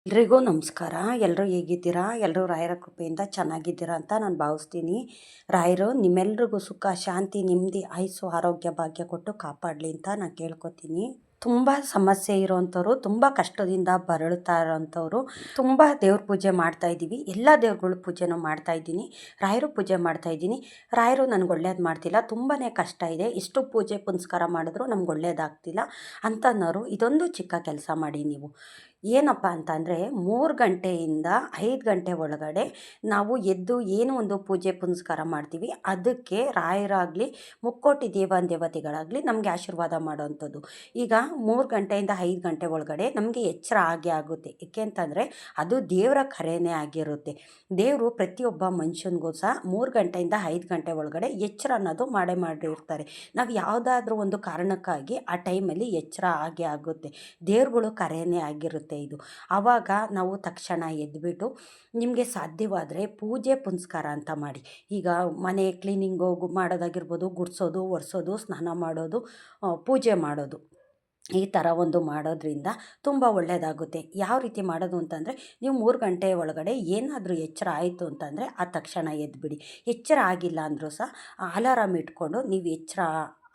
ಎಲ್ರಿಗೂ ನಮಸ್ಕಾರ. ಎಲ್ಲರೂ ಹೇಗಿದ್ದೀರಾ? ಎಲ್ಲರೂ ರಾಯರ ಕೃಪೆಯಿಂದ ಚೆನ್ನಾಗಿದ್ದೀರಾ ಅಂತ ನಾನು ಭಾವಿಸ್ತೀನಿ. ರಾಯರು ನಿಮ್ಮೆಲ್ರಿಗೂ ಸುಖ, ಶಾಂತಿ, ನೆಮ್ಮದಿ, ಆಯುಸ್ಸು, ಆರೋಗ್ಯ, ಭಾಗ್ಯ ಕೊಟ್ಟು ಕಾಪಾಡಲಿ ಅಂತ ನಾನು ಕೇಳ್ಕೊತೀನಿ. ತುಂಬ ಸಮಸ್ಯೆ ಇರೋವಂಥವ್ರು, ತುಂಬ ಕಷ್ಟದಿಂದ ಬರಳ್ತಾ ಇರೋವಂಥವ್ರು, ತುಂಬ ದೇವ್ರ ಪೂಜೆ ಮಾಡ್ತಾಯಿದ್ದೀವಿ. ಎಲ್ಲ ದೇವ್ರುಗಳ ಪೂಜೆನೂ ಮಾಡ್ತಾಯಿದ್ದೀನಿ. ರಾಯರು ಪೂಜೆ ಮಾಡ್ತಾಯಿದ್ದೀನಿ. ರಾಯರು ನನಗೆ ಒಳ್ಳೇದು ಮಾಡ್ತಿಲ್ಲ, ತುಂಬಾ ಕಷ್ಟ ಇದೆ, ಎಷ್ಟು ಪೂಜೆ ಪುನಸ್ಕಾರ ಮಾಡಿದ್ರು ನಮ್ಗೆ ಒಳ್ಳೇದಾಗ್ತಿಲ್ಲ ಅಂತನ್ನೋರು ಇದೊಂದು ಚಿಕ್ಕ ಕೆಲಸ ಮಾಡಿ ನೀವು. ಏನಪ್ಪ ಅಂತಂದರೆ 3 ಗಂಟೆಯಿಂದ 5 ಗಂಟೆ ಒಳಗಡೆ ನಾವು ಎದ್ದು ಏನೋ ಒಂದು ಪೂಜೆ ಪುನಸ್ಕಾರ ಮಾಡ್ತೀವಿ. ಅದಕ್ಕೆ ರಾಯರಾಗಲಿ, ಮುಕ್ಕೋಟಿ ದೇವತೆಗಳಾಗಲಿ ನಮಗೆ ಆಶೀರ್ವಾದ ಮಾಡೋವಂಥದ್ದು. ಈಗ 3 ಗಂಟೆಯಿಂದ 5 ಗಂಟೆ ಒಳಗಡೆ ನಮಗೆ ಎಚ್ಚರ ಆಗೇ ಆಗುತ್ತೆ. ಏಕೆ ಅಂತಂದರೆ ಅದು ದೇವರ ಕರೆನೇ ಆಗಿರುತ್ತೆ. ದೇವರು ಪ್ರತಿಯೊಬ್ಬ ಮನುಷ್ಯನಿಗೂ ಸಹ 3 ಗಂಟೆಯಿಂದ 5 ಗಂಟೆ ಒಳಗಡೆ ಎಚ್ಚರ ಅನ್ನೋದು ಮಾಡಿರ್ತಾರೆ. ನಾವು ಯಾವುದಾದ್ರೂ ಒಂದು ಕಾರಣಕ್ಕಾಗಿ ಆ ಟೈಮಲ್ಲಿ ಎಚ್ಚರ ಆಗೇ ಆಗುತ್ತೆ. ದೇವ್ರುಗಳು ಕರೆನೇ ಆಗಿರುತ್ತೆ ಇದು. ಆವಾಗ ನಾವು ತಕ್ಷಣ ಎದ್ದುಬಿಟ್ಟು ನಿಮಗೆ ಸಾಧ್ಯವಾದರೆ ಪೂಜೆ ಪುನಸ್ಕಾರ ಅಂತ ಮಾಡಿ. ಈಗ ಮನೆ ಕ್ಲೀನಿಂಗು ಮಾಡೋದಾಗಿರ್ಬೋದು, ಗುಡಿಸೋದು, ಒರೆಸೋದು, ಸ್ನಾನ ಮಾಡೋದು, ಪೂಜೆ ಮಾಡೋದು, ಈ ಥರ ಒಂದು ಮಾಡೋದ್ರಿಂದ ತುಂಬ ಒಳ್ಳೆಯದಾಗುತ್ತೆ. ಯಾವ ರೀತಿ ಮಾಡೋದು ಅಂತಂದರೆ, ನೀವು 3 ಗಂಟೆ ಒಳಗಡೆ ಏನಾದರೂ ಎಚ್ಚರ ಆಯಿತು ಅಂತಂದರೆ ಆ ತಕ್ಷಣ ಎದ್ದುಬಿಡಿ. ಎಚ್ಚರ ಆಗಿಲ್ಲ ಅಂದರೂ ಸಹ ಅಲಾರಾಮ್ ಇಟ್ಕೊಂಡು ನೀವು ಎಚ್ಚರ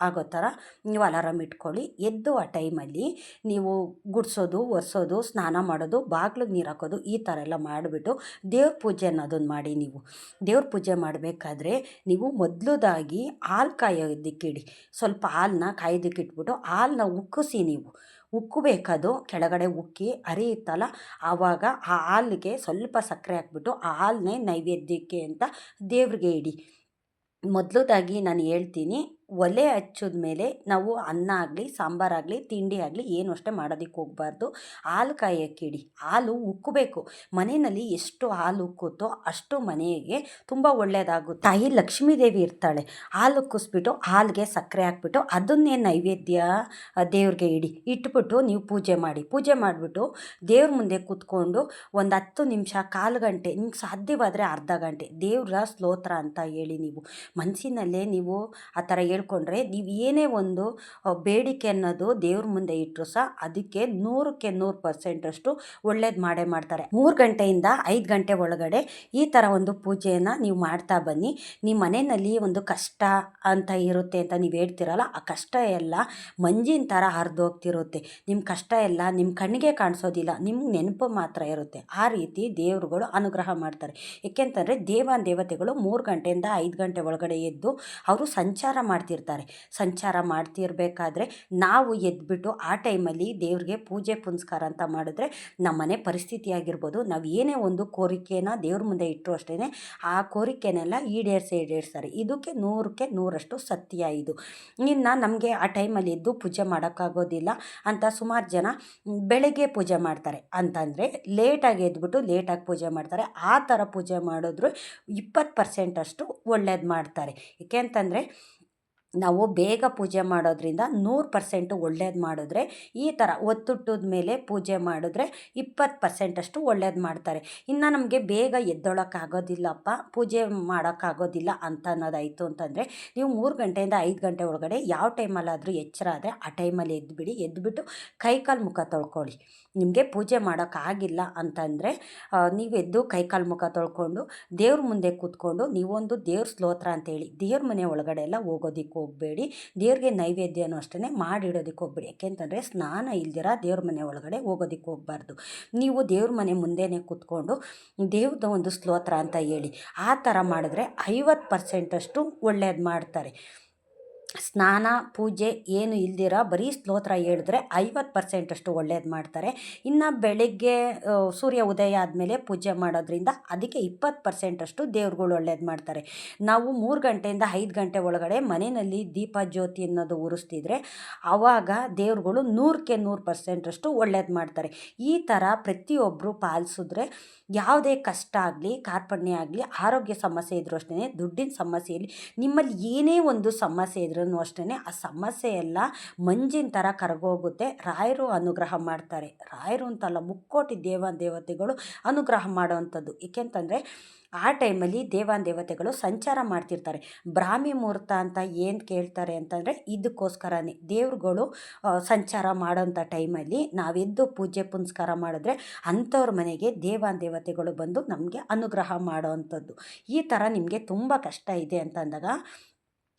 ಆಗೋ ಥರ ನೀವು ಅಲಾರಾಮ್ ಇಟ್ಕೊಳ್ಳಿ. ಎದ್ದು ಆ ಟೈಮಲ್ಲಿ ನೀವು ಗುಡಿಸೋದು, ಒರೆಸೋದು, ಸ್ನಾನ ಮಾಡೋದು, ಬಾಗಿಲಿಗೆ ನೀರು ಹಾಕೋದು, ಈ ಥರ ಎಲ್ಲ ಮಾಡಿಬಿಟ್ಟು ದೇವ್ರ ಪೂಜೆ ಅನ್ನೋದನ್ನು ಮಾಡಿ. ನೀವು ದೇವ್ರ ಪೂಜೆ ಮಾಡಬೇಕಾದ್ರೆ ನೀವು ಮೊದಲದಾಗಿ ಹಾಲು ಕಾಯೋದಕ್ಕಿಡಿ. ಸ್ವಲ್ಪ ಹಾಲನ್ನ ಕಾಯೋದಕ್ಕಿಟ್ಬಿಟ್ಟು ಹಾಲನ್ನ ಉಕ್ಕಿಸಿ. ನೀವು ಉಕ್ಕಬೇಕದು, ಕೆಳಗಡೆ ಉಕ್ಕಿ ಹರಿಯುತ್ತಲ್ಲ, ಆವಾಗ ಆ ಹಾಲಿಗೆ ಸ್ವಲ್ಪ ಸಕ್ಕರೆ ಹಾಕ್ಬಿಟ್ಟು ಆ ಹಾಲನ್ನೇ ನೈವೇದ್ಯಕ್ಕೆ ಅಂತ ದೇವ್ರಿಗೆ ಇಡಿ. ಮೊದಲದಾಗಿ ನಾನು ಹೇಳ್ತೀನಿ, ಒಲೆ ಹಚ್ಚಿದ ಮೇಲೆ ನಾವು ಅನ್ನ ಆಗಲಿ, ಸಾಂಬಾರಾಗಲಿ, ತಿಂಡಿ ಆಗಲಿ ಏನು ಅಷ್ಟೇ ಮಾಡೋದಕ್ಕೆ ಹೋಗಬಾರ್ದು. ಹಾಲು ಕಾಯೋಕ್ಕಿಡಿ. ಹಾಲು ಉಕ್ಕಬೇಕು. ಮನೆಯಲ್ಲಿ ಎಷ್ಟು ಹಾಲು ಉಕ್ಕುತ್ತೋ ಅಷ್ಟು ಮನೆಗೆ ತುಂಬ ಒಳ್ಳೆಯದಾಗುತ್ತೆ. ತಾಯಿ ಲಕ್ಷ್ಮೀದೇವಿ ಇರ್ತಾಳೆ. ಹಾಲು ಉಕ್ಕಿಸ್ಬಿಟ್ಟು ಹಾಲಿಗೆ ಸಕ್ಕರೆ ಹಾಕ್ಬಿಟ್ಟು ಅದನ್ನೇ ನೈವೇದ್ಯ ದೇವ್ರಿಗೆ ಇಡಿ. ಇಟ್ಬಿಟ್ಟು ನೀವು ಪೂಜೆ ಮಾಡಿ. ಪೂಜೆ ಮಾಡಿಬಿಟ್ಟು ದೇವ್ರ ಮುಂದೆ ಕೂತ್ಕೊಂಡು ಒಂದು 10 ನಿಮಿಷ, ಕಾಲು ಗಂಟೆ, ನಿಮ್ಗೆ ಸಾಧ್ಯವಾದರೆ ಅರ್ಧ ಗಂಟೆ ದೇವ್ರ ಸ್ತೋತ್ರ ಅಂತ ಹೇಳಿ. ನೀವು ಮನಸ್ಸಿನಲ್ಲೇ ನೀವು ಆ ಥರ ಹೇಳ್ಕೊಂಡ್ರೆ, ನೀವು ಏನೇ ಒಂದು ಬೇಡಿಕೆ ಅನ್ನೋದು ದೇವ್ರ ಮುಂದೆ ಇಟ್ಟರು ಸಹ ಅದಕ್ಕೆ 100ಕ್ಕೆ 100% ಒಳ್ಳೇದು ಮಾಡೇ ಮಾಡ್ತಾರೆ. 3 ಗಂಟೆಯಿಂದ 5 ಗಂಟೆ ಒಳಗಡೆ ಈ ಥರ ಒಂದು ಪೂಜೆಯನ್ನು ನೀವು ಮಾಡ್ತಾ ಬನ್ನಿ. ನಿಮ್ಮ ಮನೆಯಲ್ಲಿ ಒಂದು ಕಷ್ಟ ಅಂತ ಇರುತ್ತೆ ಅಂತ ನೀವು ಹೇಳ್ತಿರಲ್ಲ, ಆ ಕಷ್ಟ ಎಲ್ಲ ಮಂಜಿನ ಥರ ಹರಿದೋಗ್ತಿರುತ್ತೆ. ನಿಮ್ಮ ಕಷ್ಟ ಎಲ್ಲ ನಿಮ್ಮ ಕಣ್ಣಿಗೆ ಕಾಣಿಸೋದಿಲ್ಲ, ನಿಮ್ಗೆ ನೆನಪು ಮಾತ್ರ ಇರುತ್ತೆ. ಆ ರೀತಿ ದೇವರುಗಳು ಅನುಗ್ರಹ ಮಾಡ್ತಾರೆ. ಏಕೆಂತಂದರೆ ದೇವತೆಗಳು 3 ಗಂಟೆಯಿಂದ 5 ಗಂಟೆ ಒಳಗಡೆ ಎದ್ದು ಅವರು ಸಂಚಾರ ಮಾಡ್ತಿರ್ತಾರೆ. ಸಂಚಾರ ಮಾಡ್ತಿರ್ಬೇಕಾದ್ರೆ ನಾವು ಎದ್ಬಿಟ್ಟು ಆ ಟೈಮಲ್ಲಿ ದೇವ್ರಿಗೆ ಪೂಜೆ ಪುನಸ್ಕಾರ ಅಂತ ಮಾಡಿದ್ರೆ ನಮ್ಮ ಮನೆ ಪರಿಸ್ಥಿತಿ ಆಗಿರ್ಬೋದು, ನಾವು ಏನೇ ಒಂದು ಕೋರಿಕೆನ ದೇವ್ರ ಮುಂದೆ ಇಟ್ಟರು ಅಷ್ಟೇ ಆ ಕೋರಿಕೆನೆಲ್ಲ ಈಡೇರಿಸ್ತಾರೆ. ಇದಕ್ಕೆ 100ಕ್ಕೆ 100% ಸತ್ಯ ಇದು. ಇನ್ನು ನಮಗೆ ಆ ಟೈಮಲ್ಲಿ ಎದ್ದು ಪೂಜೆ ಮಾಡೋಕ್ಕಾಗೋದಿಲ್ಲ ಅಂತ ಸುಮಾರು ಜನ ಬೆಳಗ್ಗೆ ಪೂಜೆ ಮಾಡ್ತಾರೆ. ಅಂತಂದರೆ ಲೇಟಾಗಿ ಎದ್ಬಿಟ್ಟು ಲೇಟಾಗಿ ಪೂಜೆ ಮಾಡ್ತಾರೆ. ಆ ಥರ ಪೂಜೆ ಮಾಡಿದ್ರು 20% ಒಳ್ಳೇದು ಮಾಡ್ತಾರೆ. ಏಕೆ ಅಂತಂದರೆ ನಾವು ಬೇಗ ಪೂಜೆ ಮಾಡೋದ್ರಿಂದ 100% ಒಳ್ಳೇದು ಮಾಡಿದ್ರೆ, ಈ ಥರ ಒತ್ತುಟ್ಟದ ಮೇಲೆ ಪೂಜೆ ಮಾಡಿದ್ರೆ 20% ಒಳ್ಳೇದು ಮಾಡ್ತಾರೆ. ಇನ್ನು ನಮಗೆ ಬೇಗ ಎದ್ದೊಳಕ್ಕಾಗೋದಿಲ್ಲಪ್ಪ, ಪೂಜೆ ಮಾಡೋಕ್ಕಾಗೋದಿಲ್ಲ ಅಂತ ಅನ್ನೋದಾಯಿತು ಅಂತಂದರೆ, ನೀವು 3 ಗಂಟೆಯಿಂದ 5 ಗಂಟೆ ಒಳಗಡೆ ಯಾವ ಟೈಮಲ್ಲಾದರೂ ಎಚ್ಚರ ಆದರೆ ಆ ಟೈಮಲ್ಲಿ ಎದ್ದುಬಿಡಿ. ಎದ್ದುಬಿಟ್ಟು ಕೈಕಾಲು ಮುಖ ತೊಳ್ಕೊಳ್ಳಿ. ನಿಮಗೆ ಪೂಜೆ ಮಾಡೋಕ್ಕಾಗಿಲ್ಲ ಅಂತಂದರೆ ನೀವು ಎದ್ದು ಕೈಕಾಲು ಮುಖ ತೊಳ್ಕೊಂಡು ದೇವ್ರ ಮುಂದೆ ಕೂತ್ಕೊಂಡು ನೀವೊಂದು ದೇವ್ರ ಸ್ತೋತ್ರ ಅಂತೇಳಿ ದೇವ್ರ ಮನೆ ಒಳಗಡೆ ಎಲ್ಲ ಹೋಗೋದಕ್ಕೆ ಹೋಗಬೇಡಿ. ದೇವ್ರಿಗೆ ನೈವೇದ್ಯನೂ ಅಷ್ಟೇ ಮಾಡಿಡೋದಕ್ಕೆ ಹೋಗಬೇಡಿ. ಯಾಕೆಂತಂದರೆ ಸ್ನಾನ ಇಲ್ದಿರ ದೇವ್ರ ಮನೆ ಒಳಗಡೆ ಹೋಗೋದಕ್ಕೆ ಹೋಗಬಾರ್ದು. ನೀವು ದೇವ್ರ ಮನೆ ಮುಂದೆನೇ ಕೂತ್ಕೊಂಡು ದೇವ್ರದ್ದು ಒಂದು ಸ್ತೋತ್ರ ಅಂತ ಹೇಳಿ. ಆ ಥರ ಮಾಡಿದ್ರೆ 50% ಒಳ್ಳೇದು ಮಾಡ್ತಾರೆ. ಸ್ನಾನ ಪೂಜೆ ಏನು ಇಲ್ದಿರ ಬರೀ ಸ್ತೋತ್ರ ಹೇಳಿದ್ರೆ 50% ಒಳ್ಳೇದು ಮಾಡ್ತಾರೆ. ಇನ್ನು ಬೆಳಗ್ಗೆ ಸೂರ್ಯ ಉದಯ ಆದಮೇಲೆ ಪೂಜೆ ಮಾಡೋದ್ರಿಂದ ಅದಕ್ಕೆ 20% ದೇವ್ರುಗಳು ಒಳ್ಳೇದು ಮಾಡ್ತಾರೆ. ನಾವು 3 ಗಂಟೆಯಿಂದ 5 ಗಂಟೆ ಒಳಗಡೆ ಮನೆಯಲ್ಲಿ ದೀಪ ಜ್ಯೋತಿ ಅನ್ನೋದು ಉರಿಸ್ತಿದ್ರೆ ಆವಾಗ ದೇವ್ರುಗಳು 100ಕ್ಕೆ 100% ಒಳ್ಳೇದು ಮಾಡ್ತಾರೆ. ಈ ಥರ ಪ್ರತಿಯೊಬ್ಬರು ಪಾಲಿಸಿದ್ರೆ ಯಾವುದೇ ಕಷ್ಟ ಆಗಲಿ, ಕಾರ್ಪಣ್ಯ ಆಗಲಿ, ಆರೋಗ್ಯ ಸಮಸ್ಯೆ ಇದ್ರೂ ಅಷ್ಟೇ, ದುಡ್ಡಿನ ಸಮಸ್ಯೆಯಲ್ಲಿ ನಿಮ್ಮಲ್ಲಿ ಏನೇ ಒಂದು ಸಮಸ್ಯೆ ಇದ್ರೂ ಆದ್ರೂ ಅಷ್ಟೇ ಆ ಸಮಸ್ಯೆ ಎಲ್ಲ ಮಂಜಿನ ಥರ ಕರಗೋಗುತ್ತೆ. ರಾಯರು ಅನುಗ್ರಹ ಮಾಡ್ತಾರೆ. ರಾಯರು ಅಂತಲ್ಲ, ಮುಕ್ಕೋಟಿ ದೇವತೆಗಳು ಅನುಗ್ರಹ ಮಾಡೋವಂಥದ್ದು. ಏಕೆಂತಂದರೆ ಆ ಟೈಮಲ್ಲಿ ದೇವತೆಗಳು ಸಂಚಾರ ಮಾಡ್ತಿರ್ತಾರೆ. ಬ್ರಾಹ್ಮಿ ಮುಹೂರ್ತ ಅಂತ ಏನು ಕೇಳ್ತಾರೆ ಅಂತಂದರೆ ಇದಕ್ಕೋಸ್ಕರನೇ. ದೇವ್ರುಗಳು ಸಂಚಾರ ಮಾಡೋಂಥ ಟೈಮಲ್ಲಿ ನಾವೆದ್ದು ಪೂಜೆ ಪುನಸ್ಕಾರ ಮಾಡಿದ್ರೆ ಅಂಥವ್ರ ಮನೆಗೆ ದೇವತೆಗಳು ಬಂದು ನಮಗೆ ಅನುಗ್ರಹ ಮಾಡೋವಂಥದ್ದು. ಈ ಥರ ನಿಮಗೆ ತುಂಬ ಕಷ್ಟ ಇದೆ ಅಂತಂದಾಗ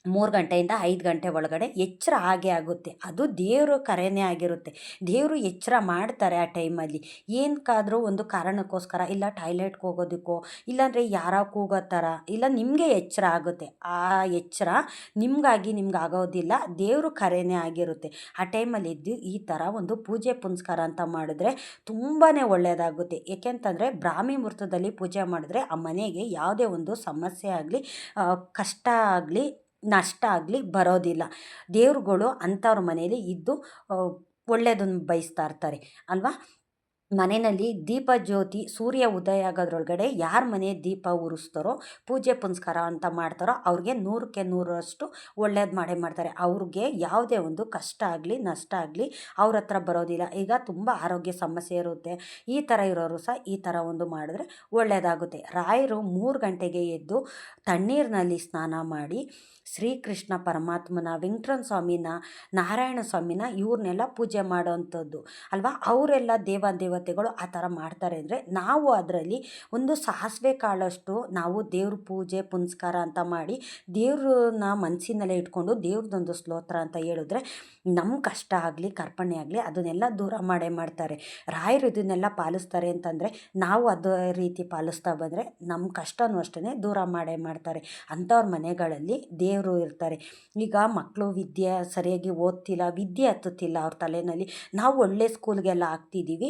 3 ಗಂಟೆಯಿಂದ 5 ಗಂಟೆ ಒಳಗಡೆ ಎಚ್ಚರ ಆಗೇ ಆಗುತ್ತೆ. ಅದು ದೇವರು ಕರೆನೇ ಆಗಿರುತ್ತೆ. ದೇವರು ಎಚ್ಚರ ಮಾಡ್ತಾರೆ ಆ ಟೈಮಲ್ಲಿ. ಏನಕ್ಕಾದರೂ ಒಂದು ಕಾರಣಕ್ಕೋಸ್ಕರ, ಇಲ್ಲ ಟಾಯ್ಲೆಟ್ಗೆ ಹೋಗೋದಕ್ಕೋ, ಇಲ್ಲಾಂದರೆ ಯಾರೋ ಕೂಗೋ ಥರ, ಇಲ್ಲ ನಿಮಗೆ ಎಚ್ಚರ ಆಗುತ್ತೆ. ಆ ಎಚ್ಚರ ನಿಮಗಾಗಿ ಆಗೋದಿಲ್ಲ, ದೇವರು ಕರೆನೇ ಆಗಿರುತ್ತೆ. ಆ ಟೈಮಲ್ಲಿ ಎದ್ದು ಈ ಥರ ಒಂದು ಪೂಜೆ ಪುನಸ್ಕಾರ ಅಂತ ಮಾಡಿದ್ರೆ ತುಂಬಾ ಒಳ್ಳೆಯದಾಗುತ್ತೆ. ಏಕೆಂತಂದರೆ ಬ್ರಾಹ್ಮಿ ಮುಹೂರ್ತದಲ್ಲಿ ಪೂಜೆ ಮಾಡಿದ್ರೆ ಆ ಮನೆಗೆ ಯಾವುದೇ ಒಂದು ಸಮಸ್ಯೆ ಆಗಲಿ, ಕಷ್ಟ ಆಗಲಿ, ನಷ್ಟ ಆಗಲಿ ಬರೋದಿಲ್ಲ. ದೇವ್ರುಗಳು ಅಂಥವ್ರ ಮನೇಲಿ ಇದ್ದು ಒಳ್ಳೆಯದನ್ನು ಬಯಸ್ತಾ ಇರ್ತಾರೆ ಅಲ್ವಾ. ಮನೆಯಲ್ಲಿ ದೀಪ ಜ್ಯೋತಿ ಸೂರ್ಯ ಉದಯ ಆಗೋದ್ರೊಳಗಡೆ ಯಾರ ಮನೆ ದೀಪ ಉರಿಸ್ತಾರೋ, ಪೂಜೆ ಪುನಸ್ಕಾರ ಅಂತ ಮಾಡ್ತಾರೋ ಅವ್ರಿಗೆ 100ಕ್ಕೆ 100ರಷ್ಟು ಒಳ್ಳೇದು ಮಾಡೇ ಮಾಡ್ತಾರೆ. ಅವ್ರಿಗೆ ಯಾವುದೇ ಒಂದು ಕಷ್ಟ ಆಗಲಿ ನಷ್ಟ ಆಗಲಿ ಅವ್ರ ಹತ್ರ ಬರೋದಿಲ್ಲ. ಈಗ ತುಂಬ ಆರೋಗ್ಯ ಸಮಸ್ಯೆ ಇರುತ್ತೆ, ಈ ಥರ ಇರೋರು ಸಹ ಈ ಥರ ಒಂದು ಮಾಡಿದ್ರೆ ಒಳ್ಳೆಯದಾಗುತ್ತೆ. ರಾಯರು 3 ಗಂಟೆಗೆ ಎದ್ದು ತಣ್ಣೀರಿನಲ್ಲಿ ಸ್ನಾನ ಮಾಡಿ ಶ್ರೀಕೃಷ್ಣ ಪರಮಾತ್ಮನ, ವೆಂಕಟರಮಣ ಸ್ವಾಮಿನ, ನಾರಾಯಣ ಸ್ವಾಮಿನ ಇವ್ರನ್ನೆಲ್ಲ ಪೂಜೆ ಮಾಡೋವಂಥದ್ದು ಅಲ್ವಾ. ಅವರೆಲ್ಲ ದೇವತೆಗಳು ಆ ಥರ ಮಾಡ್ತಾರೆ ಅಂದರೆ ನಾವು ಅದರಲ್ಲಿ ಒಂದು ಸಾಸಿವೆ ಕಾಳಷ್ಟು ನಾವು ದೇವ್ರ ಪೂಜೆ ಪುನಸ್ಕಾರ ಅಂತ ಮಾಡಿ ದೇವ್ರನ್ನ ಮನಸ್ಸಿನಲ್ಲೇ ಇಟ್ಕೊಂಡು ದೇವ್ರದ್ದೊಂದು ಸ್ತೋತ್ರ ಅಂತ ಹೇಳಿದ್ರೆ ನಮ್ಮ ಕಷ್ಟ ಆಗಲಿ ಕರ್ಪಣೆ ಆಗಲಿ ಅದನ್ನೆಲ್ಲ ದೂರ ಮಾಡೇ ಮಾಡ್ತಾರೆ. ರಾಯರು ಇದನ್ನೆಲ್ಲ ಪಾಲಿಸ್ತಾರೆ ಅಂತಂದರೆ ನಾವು ಅದೇ ರೀತಿ ಪಾಲಿಸ್ತಾ ಬಂದರೆ ನಮ್ಮ ಕಷ್ಟನೂ ಅಷ್ಟೇ ದೂರ ಮಾಡೇ ಮಾಡ್ತಾರೆ. ಅಂಥವ್ರ ಮನೆಗಳಲ್ಲಿ ದೇವರು ಇರ್ತಾರೆ. ಈಗ ಮಕ್ಕಳು ವಿದ್ಯೆ ಸರಿಯಾಗಿ ಓದ್ತಿಲ್ಲ, ವಿದ್ಯೆ ಹತ್ತುತ್ತಿಲ್ಲ ಅವ್ರ ತಲೆಯಲ್ಲಿ, ನಾವು ಒಳ್ಳೆ ಸ್ಕೂಲ್ಗೆಲ್ಲ ಹಾಕ್ತಿದ್ದೀವಿ,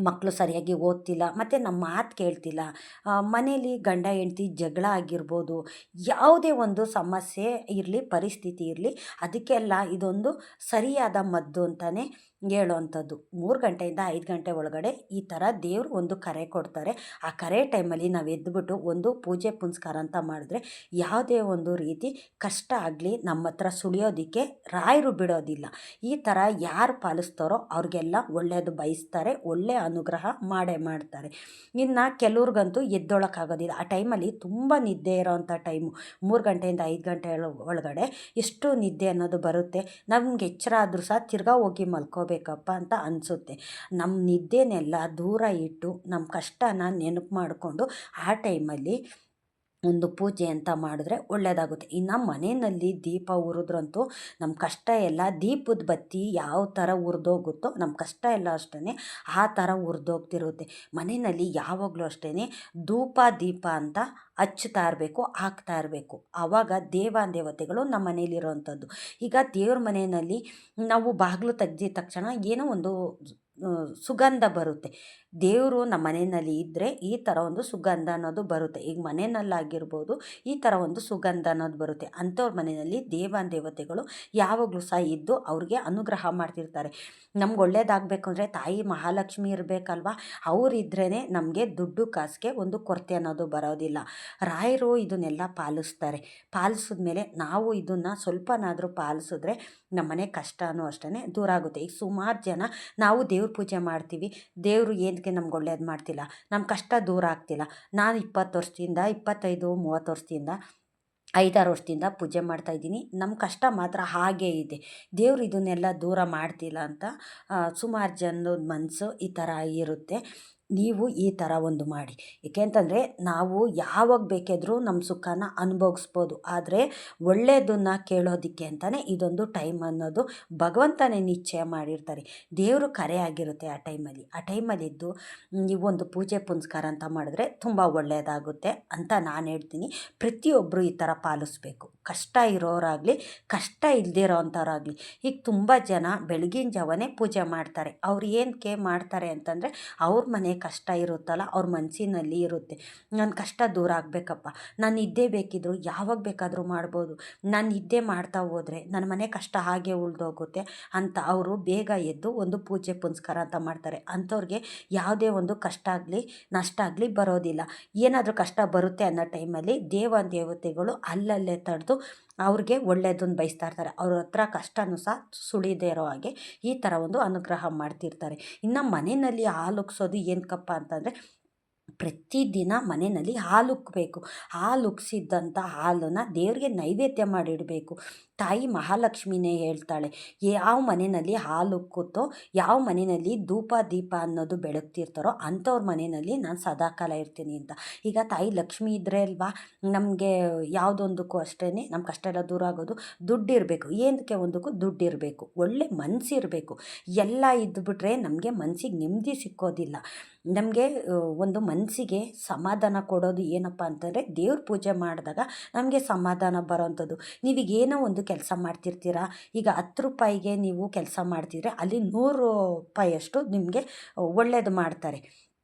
ಮಕ್ಕಳು ಸರಿಯಾಗಿ ಓದ್ತಿಲ್ಲ, ಮತ್ತು ನಮ್ಮ ಮಾತು ಕೇಳ್ತಿಲ್ಲ, ಮನೇಲಿ ಗಂಡ ಹೆಂಡ್ತಿ ಜಗಳ ಆಗಿರ್ಬೋದು, ಯಾವುದೇ ಒಂದು ಸಮಸ್ಯೆ ಇರಲಿ, ಪರಿಸ್ಥಿತಿ ಇರಲಿ, ಅದಕ್ಕೆಲ್ಲ ಇದೊಂದು ಸರಿಯಾದ ಮದ್ದು ಅಂತಲೇ ಹೇಳೋವಂಥದ್ದು. 3 ಗಂಟೆಯಿಂದ 5 ಗಂಟೆ ಒಳಗಡೆ ಈ ಥರ ದೇವರು ಒಂದು ಕರೆ ಕೊಡ್ತಾರೆ. ಆ ಕರೆ ಟೈಮಲ್ಲಿ ನಾವು ಎದ್ದುಬಿಟ್ಟು ಒಂದು ಪೂಜೆ ಪುನಸ್ಕಾರ ಅಂತ ಮಾಡಿದ್ರೆ ಯಾವುದೇ ಒಂದು ರೀತಿ ಕಷ್ಟ ಆಗಲಿ ನಮ್ಮ ಹತ್ರ ಸುಳಿಯೋದಕ್ಕೆ ರಾಯರು ಬಿಡೋದಿಲ್ಲ. ಈ ಥರ ಯಾರು ಪಾಲಿಸ್ತಾರೋ ಅವ್ರಿಗೆಲ್ಲ ಒಳ್ಳೆಯದು ಬಯಸ್ತಾರೆ, ಒಳ್ಳೆಯ ಅನುಗ್ರಹ ಮಾಡೇ ಮಾಡ್ತಾರೆ. ಇನ್ನು ಕೆಲವ್ರಿಗಂತೂ ಎದ್ದೊಳಕ್ಕಾಗೋದಿಲ್ಲ. ಆ ಟೈಮಲ್ಲಿ ತುಂಬ ನಿದ್ದೆ ಇರೋವಂಥ ಟೈಮು. 3 ಗಂಟೆಯಿಂದ 5 ಗಂಟೆ ಒಳಗಡೆ ಎಷ್ಟು ನಿದ್ದೆ ಅನ್ನೋದು ಬರುತ್ತೆ. ನಮ್ಗೆ ಎಚ್ಚರ ಆದರೂ ಸಹ ತಿರ್ಗಾ ಹೋಗಿ ಮಲ್ಕೋಬೇಕಪ್ಪ ಅಂತ ಅನಿಸುತ್ತೆ. ನಮ್ಮ ನಿದ್ದೆನೆಲ್ಲ ದೂರ ಇಟ್ಟು ನಮ್ಮ ಕಷ್ಟನ ನೆನಪು ಮಾಡಿಕೊಂಡು ಆ ಟೈಮಲ್ಲಿ ಒಂದು ಪೂಜೆ ಅಂತ ಮಾಡಿದ್ರೆ ಒಳ್ಳೆಯದಾಗುತ್ತೆ. ಇನ್ನು ಮನೆಯಲ್ಲಿ ದೀಪ ಉರಿದ್ರಂತೂ ನಮ್ಮ ಕಷ್ಟ ಎಲ್ಲ ದೀಪದ ಬತ್ತಿ ಯಾವ ಥರ ಉರಿದೋಗುತ್ತೋ ನಮ್ಮ ಕಷ್ಟ ಎಲ್ಲ ಅಷ್ಟೇ ಆ ಥರ ಉರಿದೋಗ್ತಿರುತ್ತೆ. ಮನೆಯಲ್ಲಿ ಯಾವಾಗಲೂ ಅಷ್ಟೇ ಧೂಪ ದೀಪ ಅಂತ ಹಚ್ತಾ ಇರಬೇಕು, ಹಾಕ್ತಾ ಇರಬೇಕು. ಆವಾಗ ದೇವತೆಗಳು ನಮ್ಮ ಮನೇಲಿರೋವಂಥದ್ದು. ಈಗ ದೇವ್ರ ಮನೆಯಲ್ಲಿ ನಾವು ಬಾಗಿಲು ತೆಗ್ದಿದ ತಕ್ಷಣ ಏನೋ ಒಂದು ಸುಗಂಧ ಬರುತ್ತೆ. ದೇವರು ನಮ್ಮ ಮನೆಯಲ್ಲಿ ಇದ್ದರೆ ಈ ಥರ ಒಂದು ಸುಗಂಧ ಅನ್ನೋದು ಬರುತ್ತೆ. ಈಗ ಮನೆಯಲ್ಲಾಗಿರ್ಬೋದು ಈ ಥರ ಒಂದು ಸುಗಂಧ ಅನ್ನೋದು ಬರುತ್ತೆ. ಅಂಥವ್ರ ಮನೆಯಲ್ಲಿ ದೇವತೆಗಳು ಯಾವಾಗಲೂ ಸಹ ಇದ್ದು ಅವ್ರಿಗೆ ಅನುಗ್ರಹ ಮಾಡ್ತಿರ್ತಾರೆ. ನಮ್ಗೆ ಒಳ್ಳೇದಾಗಬೇಕು ಅಂದರೆ ತಾಯಿ ಮಹಾಲಕ್ಷ್ಮಿ ಇರಬೇಕಲ್ವ, ಅವರಿದ್ರೇ ನಮಗೆ ದುಡ್ಡು ಕಾಸಿಗೆ ಒಂದು ಕೊರತೆ ಅನ್ನೋದು ಬರೋದಿಲ್ಲ. ರಾಯರು ಇದನ್ನೆಲ್ಲ ಪಾಲಿಸ್ತಾರೆ. ಪಾಲಿಸಿದ್ಮೇಲೆ ನಾವು ಇದನ್ನು ಸ್ವಲ್ಪನಾದರೂ ಪಾಲಿಸಿದ್ರೆ ನಮ್ಮನೆ ಕಷ್ಟನೂ ಅಷ್ಟೇ ದೂರ ಆಗುತ್ತೆ. ಈಗ ಸುಮಾರು ಜನ ನಾವು ದೇವ್ರ ಪೂಜೆ ಮಾಡ್ತೀವಿ, ದೇವರು ಏನಕ್ಕೆ ನಮ್ಗೆ ಒಳ್ಳೇದು ಮಾಡ್ತಿಲ್ಲ, ನಮ್ಮ ಕಷ್ಟ ದೂರ ಆಗ್ತಿಲ್ಲ. ನಾನು 20 ವರ್ಷದಿಂದ 25 30 ವರ್ಷದಿಂದ 5-6 ವರ್ಷದಿಂದ ಪೂಜೆ ಮಾಡ್ತಾಯಿದ್ದೀನಿ, ನಮ್ಮ ಕಷ್ಟ ಮಾತ್ರ ಹಾಗೇ ಇದೆ, ದೇವ್ರು ಇದನ್ನೆಲ್ಲ ದೂರ ಮಾಡ್ತಿಲ್ಲ ಅಂತ ಸುಮಾರು ಜನದ ಮನಸ್ಸು ಈ ಥರ ಇರುತ್ತೆ. ನೀವು ಈ ಥರ ಒಂದು ಮಾಡಿ. ಏಕೆಂತಂದರೆ ನಾವು ಯಾವಾಗ ಬೇಕಾದರೂ ನಮ್ಮ ಸುಖನ ಅನುಭವಿಸ್ಬೋದು. ಆದರೆ ಒಳ್ಳೆಯದನ್ನು ಕೇಳೋದಕ್ಕೆ ಅಂತಲೇ ಇದೊಂದು ಟೈಮ್ ಅನ್ನೋದು ಭಗವಂತನೇ ನಿಶ್ಚಯ ಮಾಡಿರ್ತಾರೆ. ದೇವರು ಕರೆ ಆಗಿರುತ್ತೆ ಆ ಟೈಮಲ್ಲಿ. ಆ ಟೈಮಲ್ಲಿದ್ದು ನೀವೊಂದು ಪೂಜೆ ಪುನಸ್ಕಾರ ಅಂತ ಮಾಡಿದ್ರೆ ತುಂಬ ಒಳ್ಳೆಯದಾಗುತ್ತೆ ಅಂತ ನಾನು ಹೇಳ್ತೀನಿ. ಪ್ರತಿಯೊಬ್ಬರು ಈ ಥರ ಪಾಲಿಸ್ಬೇಕು. ಕಷ್ಟ ಇರೋರಾಗಲಿ ಕಷ್ಟ ಇಲ್ಲದೇ ಇರೋವಂಥವ್ರಾಗಲಿ. ಈಗ ತುಂಬ ಜನ ಬೆಳಗಿನ ಜಾವನೇ ಪೂಜೆ ಮಾಡ್ತಾರೆ. ಅವ್ರು ಏನಕ್ಕೆ ಮಾಡ್ತಾರೆ ಅಂತಂದರೆ ಅವ್ರ ಮನೆ ಕಷ್ಟ ಇರುತ್ತಲ್ಲ, ಅವ್ರ ಮನಸ್ಸಿನಲ್ಲಿ ಇರುತ್ತೆ, ನನ್ನ ಕಷ್ಟ ದೂರ ಆಗಬೇಕಪ್ಪ, ನಾನು ನಿದ್ದೆ ಬೇಕಿದ್ರು ಯಾವಾಗ ಬೇಕಾದರೂ ಮಾಡ್ಬೋದು, ನಾನು ನಿದ್ದೆ ಮಾಡ್ತಾ ಹೋದರೆ ನನ್ನ ಮನೆ ಕಷ್ಟ ಹಾಗೆ ಉಳಿದೋಗುತ್ತೆ ಅಂತ ಅವರು ಬೇಗ ಎದ್ದು ಒಂದು ಪೂಜೆ ಪುನಸ್ಕಾರ ಅಂತ ಮಾಡ್ತಾರೆ. ಅಂಥವ್ರಿಗೆ ಯಾವುದೇ ಒಂದು ಕಷ್ಟ ಆಗಲಿ ನಷ್ಟ ಆಗಲಿ ಬರೋದಿಲ್ಲ. ಏನಾದರೂ ಕಷ್ಟ ಬರುತ್ತೆ ಅನ್ನೋ ಟೈಮಲ್ಲಿ ದೇವತೆಗಳು ಅಲ್ಲಲ್ಲೇ ತಡೆದು ಅವ್ರಿಗೆ ಒಳ್ಳೆಯದನ್ನು ಬಯಸ್ತಾ ಇರ್ತಾರೆ. ಅವ್ರ ಹತ್ರ ಕಷ್ಟನೂ ಸಹ ಸುಳಿದೇ ಇರೋ ಹಾಗೆ ಈ ಥರ ಒಂದು ಅನುಗ್ರಹ ಮಾಡ್ತಿರ್ತಾರೆ. ಇನ್ನು ಮನೆಯಲ್ಲಿ ಹಾಲು ಉಗ್ಸೋದು ಏನಕ್ಕಪ್ಪ ಅಂತಂದರೆ, ಪ್ರತಿದಿನ ಮನೆಯಲ್ಲಿ ಹಾಲು ಉಕ್ಕಬೇಕು. ಹಾಲು ಉಗ್ಸಿದ್ದಂಥ ಹಾಲನ್ನು ದೇವ್ರಿಗೆ ನೈವೇದ್ಯ ಮಾಡಿಡಬೇಕು. ತಾಯಿ ಮಹಾಲಕ್ಷ್ಮಿನೇ ಹೇಳ್ತಾಳೆ, ಯಾವ ಮನೆಯಲ್ಲಿ ಹಾಲು ಉಕ್ಕುತ್ತೋ, ಯಾವ ಮನೆಯಲ್ಲಿ ಧೂಪ ದೀಪ ಅನ್ನೋದು ಬೆಳಗ್ತಿರ್ತಾರೋ ಅಂಥವ್ರ ಮನೆಯಲ್ಲಿ ನಾನು ಸದಾಕಾಲ ಇರ್ತೀನಿ ಅಂತ. ಈಗ ತಾಯಿ ಲಕ್ಷ್ಮಿ ಇದ್ದರೆ ಅಲ್ವಾ ನಮಗೆ ಯಾವುದೊಂದಕ್ಕೂ ಅಷ್ಟೇ ನಮ್ಮ ಕಷ್ಟ ಎಲ್ಲ ದೂರ ಆಗೋದು. ದುಡ್ಡಿರಬೇಕು, ಏನಕ್ಕೆ ಒಂದಕ್ಕೂ ದುಡ್ಡಿರಬೇಕು, ಒಳ್ಳೆ ಮನಸ್ಸಿರಬೇಕು. ಎಲ್ಲ ಇದ್ದುಬಿಟ್ರೆ ನಮಗೆ ಮನಸ್ಸಿಗೆ ನೆಮ್ಮದಿ ಸಿಕ್ಕೋದಿಲ್ಲ. ನಮಗೆ ಒಂದು ಮನಸ್ಸಿಗೆ ಸಮಾಧಾನ ಕೊಡೋದು ಏನಪ್ಪ ಅಂತಂದರೆ, ದೇವ್ರ ಪೂಜೆ ಮಾಡಿದಾಗ ನಮಗೆ ಸಮಾಧಾನ ಬರೋವಂಥದ್ದು. ನೀವೀಗ ಏನೋ ಒಂದು ಕೆಲಸ ಮಾಡ್ತಿರ್ತೀರ, ಈಗ 10 ರೂಪಾಯಿಗೆ ನೀವು ಕೆಲಸ ಮಾಡ್ತಿದ್ರೆ ಅಲ್ಲಿ 100 ರೂಪಾಯಿಯಷ್ಟು ನಿಮಗೆ ಒಳ್ಳೇದು ಮಾಡ್ತಾರೆ.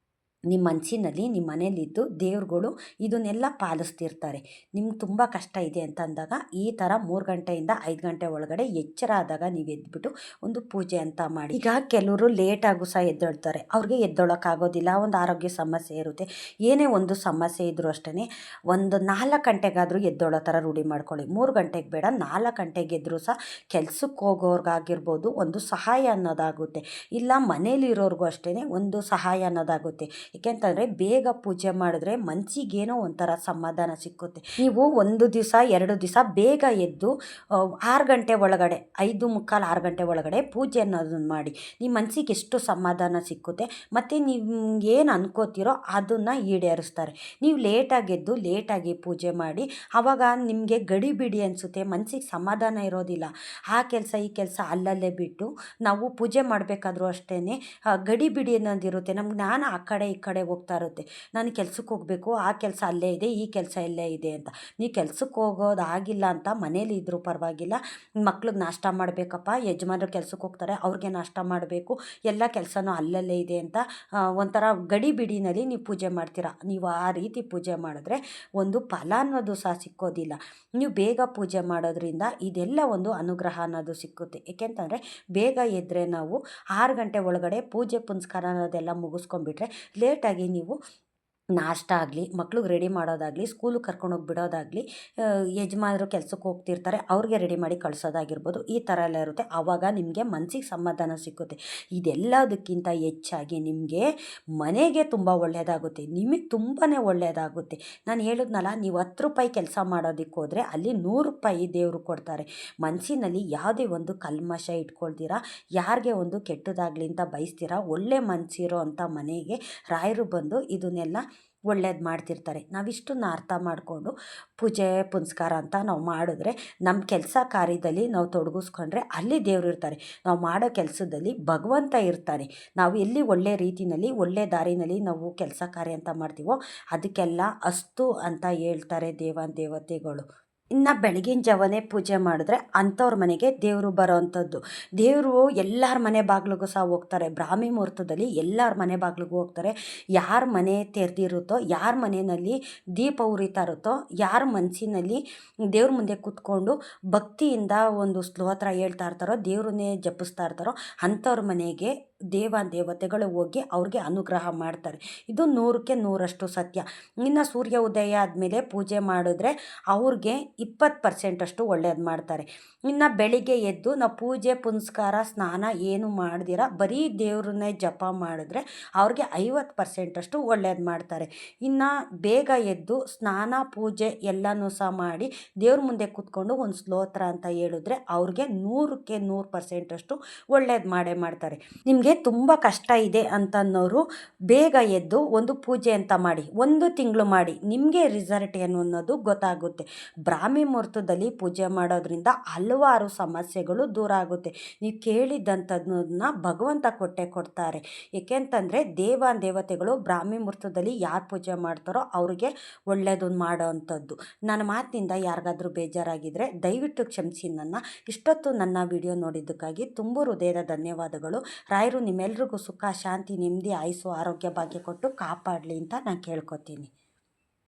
ನಿಮ್ಮ ಮನಸ್ಸಿನಲ್ಲಿ ನಿಮ್ಮ ಮನೇಲಿದ್ದು ದೇವ್ರುಗಳು ಇದನ್ನೆಲ್ಲ ಪಾಲಿಸ್ತಿರ್ತಾರೆ. ನಿಮ್ಗೆ ತುಂಬ ಕಷ್ಟ ಇದೆ ಅಂತ ಅಂದಾಗ ಈ ಥರ 3 ಗಂಟೆಯಿಂದ 5 ಗಂಟೆ ಒಳಗಡೆ ಎಚ್ಚರ ಆದಾಗ ನೀವು ಎದ್ಬಿಟ್ಟು ಒಂದು ಪೂಜೆ ಅಂತ ಮಾಡಿ. ಈಗ ಕೆಲವರು ಲೇಟಾಗೂ ಸಹ ಎದ್ದೇಳ್ತಾರೆ, ಅವ್ರಿಗೆ ಎದ್ದೇಳೋಕ್ಕಾಗೋದಿಲ್ಲ, ಒಂದು ಆರೋಗ್ಯ ಸಮಸ್ಯೆ ಇರುತ್ತೆ. ಏನೇ ಒಂದು ಸಮಸ್ಯೆ ಇದ್ದರೂ ಅಷ್ಟೇ ಒಂದು 4 ಗಂಟೆಗಾದರೂ ಎದ್ದೇಳೋ ಥರ ರೂಢಿ ಮಾಡ್ಕೊಳ್ಳಿ. 3 ಗಂಟೆಗೆ ಬೇಡ, 4 ಗಂಟೆಗೆ ಎದ್ದರೂ ಸಹ ಕೆಲ್ಸಕ್ಕೆ ಹೋಗೋರ್ಗಾಗಿರ್ಬೋದು ಒಂದು ಸಹಾಯ ಅನ್ನೋದಾಗುತ್ತೆ. ಇಲ್ಲ ಮನೇಲಿರೋರ್ಗೂ ಅಷ್ಟೇ ಒಂದು ಸಹಾಯ ಅನ್ನೋದಾಗುತ್ತೆ. ಏಕೆಂತಂದರೆ ಬೇಗ ಪೂಜೆ ಮಾಡಿದ್ರೆ ಮನಸ್ಸಿಗೇನೋ ಒಂಥರ ಸಮಾಧಾನ ಸಿಕ್ಕುತ್ತೆ. ನೀವು 1 ದಿವಸ 2 ದಿವಸ ಬೇಗ ಎದ್ದು 6 ಗಂಟೆ ಒಳಗಡೆ 5:45 6 ಗಂಟೆ ಒಳಗಡೆ ಪೂಜೆ ಅನ್ನೋದನ್ನು ಮಾಡಿ. ನಿಮ್ಮ ಮನಸ್ಸಿಗೆ ಎಷ್ಟು ಸಮಾಧಾನ ಸಿಕ್ಕುತ್ತೆ ಮತ್ತು ನೀವು ಏನು ಅನ್ಕೋತೀರೋ ಅದನ್ನು ಈಡೇರಿಸ್ತಾರೆ. ನೀವು ಲೇಟಾಗಿ ಎದ್ದು ಲೇಟಾಗಿ ಪೂಜೆ ಮಾಡಿ ಆವಾಗ ನಿಮಗೆ ಗಡಿಬಿಡಿ ಅನಿಸುತ್ತೆ, ಮನಸ್ಸಿಗೆ ಸಮಾಧಾನ ಇರೋದಿಲ್ಲ. ಆ ಕೆಲಸ ಈ ಕೆಲಸ ಅಲ್ಲಲ್ಲೇ ಬಿಟ್ಟು ನಾವು ಪೂಜೆ ಮಾಡಬೇಕಾದ್ರೂ ಅಷ್ಟೇ ಗಡಿಬಿಡಿ ಅನ್ನೋದಿರುತ್ತೆ. ನಮ್ಗೆ ನಾನು ಆ ಕಡೆ ಈ ಕಡೆ ಹೋಗ್ತಾ ಇರುತ್ತೆ. ನಾನು ಕೆಲ್ಸಕ್ಕೆ ಹೋಗಬೇಕು, ಆ ಕೆಲಸ ಅಲ್ಲೇ ಇದೆ, ಈ ಕೆಲಸ ಇಲ್ಲೇ ಇದೆ ಅಂತ. ನೀವು ಕೆಲ್ಸಕ್ಕೆ ಹೋಗೋದಾಗಿಲ್ಲ ಅಂತ ಮನೇಲಿ ಇದ್ದರೂ ಪರವಾಗಿಲ್ಲ, ಮಕ್ಳಿಗೆ ನಾಷ್ಟ ಮಾಡಬೇಕಪ್ಪ, ಯಜಮಾನರು ಕೆಲ್ಸಕ್ಕೆ ಹೋಗ್ತಾರೆ ಅವ್ರಿಗೆ ನಾಷ್ಟ ಮಾಡಬೇಕು, ಎಲ್ಲ ಕೆಲಸನೂ ಅಲ್ಲಲ್ಲೇ ಇದೆ ಅಂತ ಒಂಥರ ಗಡಿಬಿಡಿನಲ್ಲಿ ನೀವು ಪೂಜೆ ಮಾಡ್ತೀರಾ. ನೀವು ಆ ರೀತಿ ಪೂಜೆ ಮಾಡಿದ್ರೆ ಒಂದು ಫಲ ಅನ್ನೋದು ಸಹ ಸಿಕ್ಕೋದಿಲ್ಲ. ನೀವು ಬೇಗ ಪೂಜೆ ಮಾಡೋದ್ರಿಂದ ಇದೆಲ್ಲ ಒಂದು ಅನುಗ್ರಹ ಅನ್ನೋದು ಸಿಕ್ಕುತ್ತೆ. ಏಕೆಂತಂದರೆ ಬೇಗ ಎದ್ದರೆ ನಾವು 6 ಗಂಟೆ ಒಳಗಡೆ ಪೂಜೆ ಪುನಸ್ಕಾರ ಅನ್ನೋದೆಲ್ಲ ಮುಗಿಸ್ಕೊಂಡ್ಬಿಟ್ರೆ ಲೇಟಾಗಿ ನೀವು ನಾಷ್ಟ ಆಗಲಿ, ಮಕ್ಳಿಗೆ ರೆಡಿ ಮಾಡೋದಾಗಲಿ, ಸ್ಕೂಲಿಗೆ ಕರ್ಕೊಂಡೋಗಿ ಬಿಡೋದಾಗಲಿ, ಯಜಮಾನರು ಕೆಲ್ಸಕ್ಕೆ ಹೋಗ್ತಿರ್ತಾರೆ ಅವ್ರಿಗೆ ರೆಡಿ ಮಾಡಿ ಕಳಿಸೋದಾಗಿರ್ಬೋದು, ಈ ಥರ ಎಲ್ಲ ಇರುತ್ತೆ. ಆವಾಗ ನಿಮಗೆ ಮನಸ್ಸಿಗೆ ಸಮಾಧಾನ ಸಿಕ್ಕುತ್ತೆ. ಇದೆಲ್ಲದಕ್ಕಿಂತ ಹೆಚ್ಚಾಗಿ ನಿಮಗೆ ಮನೆಗೆ ತುಂಬ ಒಳ್ಳೆಯದಾಗುತ್ತೆ, ನಿಮಗೆ ತುಂಬಾ ಒಳ್ಳೆಯದಾಗುತ್ತೆ. ನಾನು ಹೇಳಿದ್ನಲ್ಲ, ನೀವು 10 ರೂಪಾಯಿ ಕೆಲಸ ಮಾಡೋದಕ್ಕೆ ಹೋದರೆ ಅಲ್ಲಿ 100 ರೂಪಾಯಿ ದೇವರು ಕೊಡ್ತಾರೆ. ಮನಸ್ಸಿನಲ್ಲಿ ಯಾವುದೇ ಒಂದು ಕಲ್ಮಶ ಇಟ್ಕೊಳ್ತೀರಾ, ಯಾರಿಗೆ ಒಂದು ಕೆಟ್ಟದಾಗಲಿ ಅಂತ ಬಯಸ್ತೀರಾ, ಒಳ್ಳೆ ಮನಸ್ಸಿರೋ ಅಂಥ ಮನೆಗೆ ರಾಯರು ಬಂದು ಇದನ್ನೆಲ್ಲ ಒಳ್ಳೇದು ಮಾಡ್ತಿರ್ತಾರೆ. ನಾವಿಷ್ಟನ್ನು ಅರ್ಥ ಮಾಡಿಕೊಂಡು ಪೂಜೆ ಪುನಸ್ಕಾರ ಅಂತ ನಾವು ಮಾಡಿದ್ರೆ ನಮ್ಮ ಕೆಲಸ ಕಾರ್ಯದಲ್ಲಿ ನಾವು ತೊಡಗಿಸ್ಕೊಂಡ್ರೆ ಅಲ್ಲಿ ದೇವರು ಇರ್ತಾರೆ. ನಾವು ಮಾಡೋ ಕೆಲಸದಲ್ಲಿ ಭಗವಂತ ಇರ್ತಾನೆ. ನಾವು ಎಲ್ಲಿ ಒಳ್ಳೆ ರೀತಿಯಲ್ಲಿ ಒಳ್ಳೆ ದಾರಿನಲ್ಲಿ ನಾವು ಕೆಲಸ ಕಾರ್ಯ ಅಂತ ಮಾಡ್ತೀವೋ ಅದಕ್ಕೆಲ್ಲ ಅಸ್ತು ಅಂತ ಹೇಳ್ತಾರೆ ದೇವತೆಗಳು. ಇನ್ನು ಬೆಳಗಿನ ಜಾವನೇ ಪೂಜೆ ಮಾಡಿದ್ರೆ ಅಂಥವ್ರ ಮನೆಗೆ ದೇವರು ಬರೋ ಅಂಥದ್ದು. ದೇವರು ಎಲ್ಲರ ಮನೆ ಬಾಗಿಲಿಗೂ ಸಹ ಹೋಗ್ತಾರೆ. ಬ್ರಾಹ್ಮಿ ಮುಹೂರ್ತದಲ್ಲಿ ಎಲ್ಲರ ಮನೆ ಬಾಗಿಲಿಗೂ ಹೋಗ್ತಾರೆ. ಯಾರ ಮನೆ ತೆರೆದಿರುತ್ತೋ, ಯಾರ ಮನೆಯಲ್ಲಿ ದೀಪ ಉರಿತಾ ಇರುತ್ತೋ, ಯಾರ ಮನಸ್ಸಿನಲ್ಲಿ ದೇವ್ರ ಮುಂದೆ ಕೂತ್ಕೊಂಡು ಭಕ್ತಿಯಿಂದ ಒಂದು ಸ್ತೋತ್ರ ಹೇಳ್ತಾ ಇರ್ತಾರೋ, ದೇವ್ರನ್ನೇ ಜಪಿಸ್ತಾ ಇರ್ತಾರೋ ಅಂಥವ್ರ ಮನೆಗೆ ದೇವತೆಗಳು ಹೋಗಿ ಅವ್ರಿಗೆ ಅನುಗ್ರಹ ಮಾಡ್ತಾರೆ. ಇದು 100ಕ್ಕೆ 100ರಷ್ಟು ಸತ್ಯ. ಇನ್ನು ಸೂರ್ಯ ಉದಯ ಆದಮೇಲೆ ಪೂಜೆ ಮಾಡಿದ್ರೆ ಅವ್ರಿಗೆ 20% ಅಷ್ಟು ಒಳ್ಳೇದು ಮಾಡ್ತಾರೆ. ಇನ್ನು ಬೆಳಿಗ್ಗೆ ಎದ್ದು ನಾವು ಪೂಜೆ ಪುನಸ್ಕಾರ ಸ್ನಾನ ಏನು ಮಾಡ್ದಿರ ಬರೀ ದೇವ್ರನ್ನೇ ಜಪ ಮಾಡಿದ್ರೆ ಅವ್ರಿಗೆ 50% ಅಷ್ಟು ಒಳ್ಳೇದು ಮಾಡ್ತಾರೆ. ಇನ್ನು ಬೇಗ ಎದ್ದು ಸ್ನಾನ ಪೂಜೆ ಎಲ್ಲನೂ ಸಹ ಮಾಡಿ ದೇವ್ರ ಮುಂದೆ ಕೂತ್ಕೊಂಡು ಒಂದು ಸ್ತೋತ್ರ ಅಂತ ಹೇಳಿದ್ರೆ ಅವ್ರಿಗೆ 100ಕ್ಕೆ 100% ಅಷ್ಟು ಒಳ್ಳೇದು ಮಾಡೇ ಮಾಡ್ತಾರೆ. ನಿಮಗೆ ತುಂಬ ಕಷ್ಟ ಇದೆ ಅಂತನ್ನೋರು ಬೇಗ ಎದ್ದು ಒಂದು ಪೂಜೆ ಅಂತ ಮಾಡಿ, 1 ತಿಂಗಳು ಮಾಡಿ, ನಿಮಗೆ ರಿಸಲ್ಟ್ ಏನು ಅನ್ನೋದು ಗೊತ್ತಾಗುತ್ತೆ. ಬ್ರಾಹ್ಮಿ ಮುಹೂರ್ತದಲ್ಲಿ ಪೂಜೆ ಮಾಡೋದ್ರಿಂದ ಹಲವಾರು ಸಮಸ್ಯೆಗಳು ದೂರ ಆಗುತ್ತೆ. ನೀವು ಕೇಳಿದ್ದಂಥದ್ದನ್ನ ಭಗವಂತ ಕೊಡ್ತಾರೆ. ಏಕೆಂತಂದರೆ ದೇವತೆಗಳು ಬ್ರಾಹ್ಮಿ ಮುಹೂರ್ತದಲ್ಲಿ ಯಾರು ಪೂಜೆ ಮಾಡ್ತಾರೋ ಅವ್ರಿಗೆ ಒಳ್ಳೆಯದನ್ನು ಮಾಡೋ ಅಂಥದ್ದು. ನನ್ನ ಮಾತಿನಿಂದ ಯಾರಿಗಾದ್ರೂ ಬೇಜಾರಾಗಿದ್ದರೆ ದಯವಿಟ್ಟು ಕ್ಷಮಿಸಿ. ಇಷ್ಟೊತ್ತು ನನ್ನ ವಿಡಿಯೋ ನೋಡಿದ್ದಕ್ಕಾಗಿ ತುಂಬ ಹೃದಯದ ಧನ್ಯವಾದಗಳು. ರಾಯರು ನಿಮ್ಮೆಲ್ರಿಗೂ ಸುಖ ಶಾಂತಿ ನೆಮ್ಮದಿ ಆಯುಸ್ಸು ಆರೋಗ್ಯ ಭಾಗ್ಯ ಕೊಟ್ಟು ಕಾಪಾಡಲಿ ಅಂತ ನಾನು ಕೇಳ್ಕೊತೀನಿ.